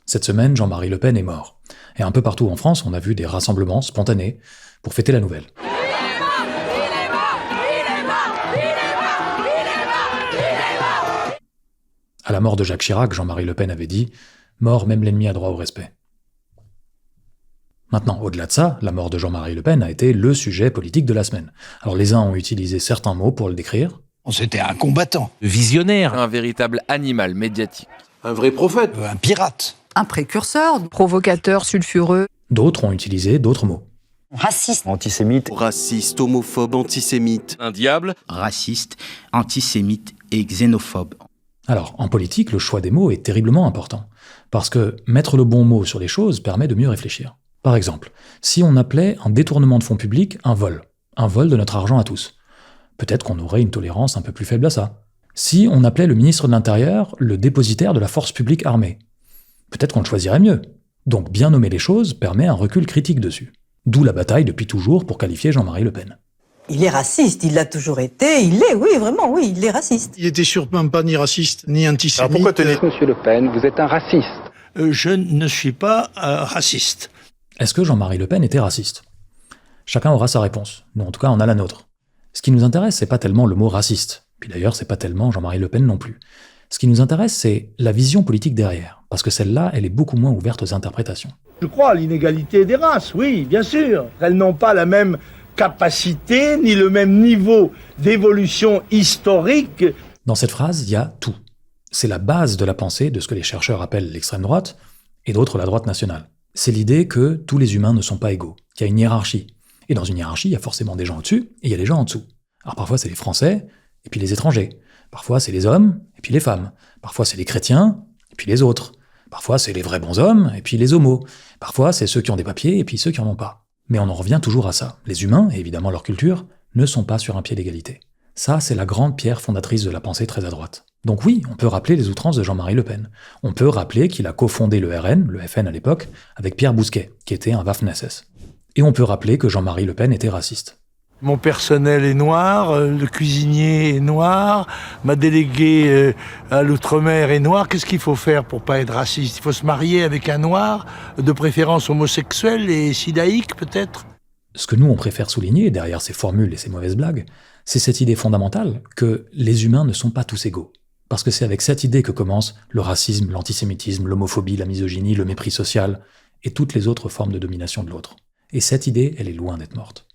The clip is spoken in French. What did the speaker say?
Cette semaine, Jean-Marie Le Pen est mort. Et un peu partout en France, on a vu des rassemblements spontanés pour fêter la nouvelle. À la mort de Jacques Chirac, Jean-Marie Le Pen avait dit « Mort, même l'ennemi a droit au respect ». Maintenant, au-delà de ça, la mort de Jean-Marie Le Pen a été le sujet politique de la semaine. Alors les uns ont utilisé certains mots pour le décrire. C'était un combattant. Visionnaire. Un véritable animal médiatique. Un vrai prophète. Un pirate. Un précurseur. Provocateur sulfureux. D'autres ont utilisé d'autres mots. Raciste. Antisémite. Raciste, homophobe, antisémite. Un diable. Raciste, antisémite et xénophobe. Alors, en politique, le choix des mots est terriblement important. Parce que mettre le bon mot sur les choses permet de mieux réfléchir. Par exemple, si on appelait un détournement de fonds publics un vol de notre argent à tous, peut-être qu'on aurait une tolérance un peu plus faible à ça. Si on appelait le ministre de l'Intérieur le dépositaire de la force publique armée, peut-être qu'on le choisirait mieux. Donc bien nommer les choses permet un recul critique dessus. D'où la bataille depuis toujours pour qualifier Jean-Marie Le Pen. Il est raciste, il l'a toujours été, il est raciste. Il était sûrement pas ni raciste, ni antisémite. Alors pourquoi tenez Monsieur Le Pen, vous êtes un raciste. Je ne suis pas raciste. Est-ce que Jean-Marie Le Pen était raciste ? Chacun aura sa réponse. Nous, en tout cas, on a la nôtre. Ce qui nous intéresse, c'est pas tellement le mot raciste. Puis d'ailleurs, c'est pas tellement Jean-Marie Le Pen non plus. Ce qui nous intéresse, c'est la vision politique derrière. Parce que celle-là, elle est beaucoup moins ouverte aux interprétations. Je crois à l'inégalité des races, oui, bien sûr. Elles n'ont pas la même capacité, ni le même niveau d'évolution historique. Dans cette phrase, il y a tout. C'est la base de la pensée de ce que les chercheurs appellent l'extrême droite, et d'autres la droite nationale. C'est l'idée que tous les humains ne sont pas égaux, qu'il y a une hiérarchie. Et dans une hiérarchie, il y a forcément des gens au-dessus, et il y a des gens en dessous. Alors parfois c'est les Français, et puis les étrangers. Parfois c'est les hommes, et puis les femmes. Parfois c'est les chrétiens, et puis les autres. Parfois c'est les vrais bons hommes, et puis les homos. Parfois c'est ceux qui ont des papiers, et puis ceux qui en ont pas. Mais on en revient toujours à ça. Les humains, et évidemment leur culture, ne sont pas sur un pied d'égalité. Ça, c'est la grande pierre fondatrice de la pensée très à droite. Donc oui, on peut rappeler les outrances de Jean-Marie Le Pen. On peut rappeler qu'il a cofondé le RN, le FN à l'époque, avec Pierre Bousquet, qui était un Waffen-SS. Et on peut rappeler que Jean-Marie Le Pen était raciste. Mon personnel est noir, le cuisinier est noir, ma déléguée à l'outre-mer est noire. Qu'est-ce qu'il faut faire pour pas être raciste ? Il faut se marier avec un noir, de préférence homosexuel et sidaïque peut-être ? Ce que nous on préfère souligner, derrière ces formules et ces mauvaises blagues, c'est cette idée fondamentale que les humains ne sont pas tous égaux. Parce que c'est avec cette idée que commencent le racisme, l'antisémitisme, l'homophobie, la misogynie, le mépris social et toutes les autres formes de domination de l'autre. Et cette idée, elle est loin d'être morte.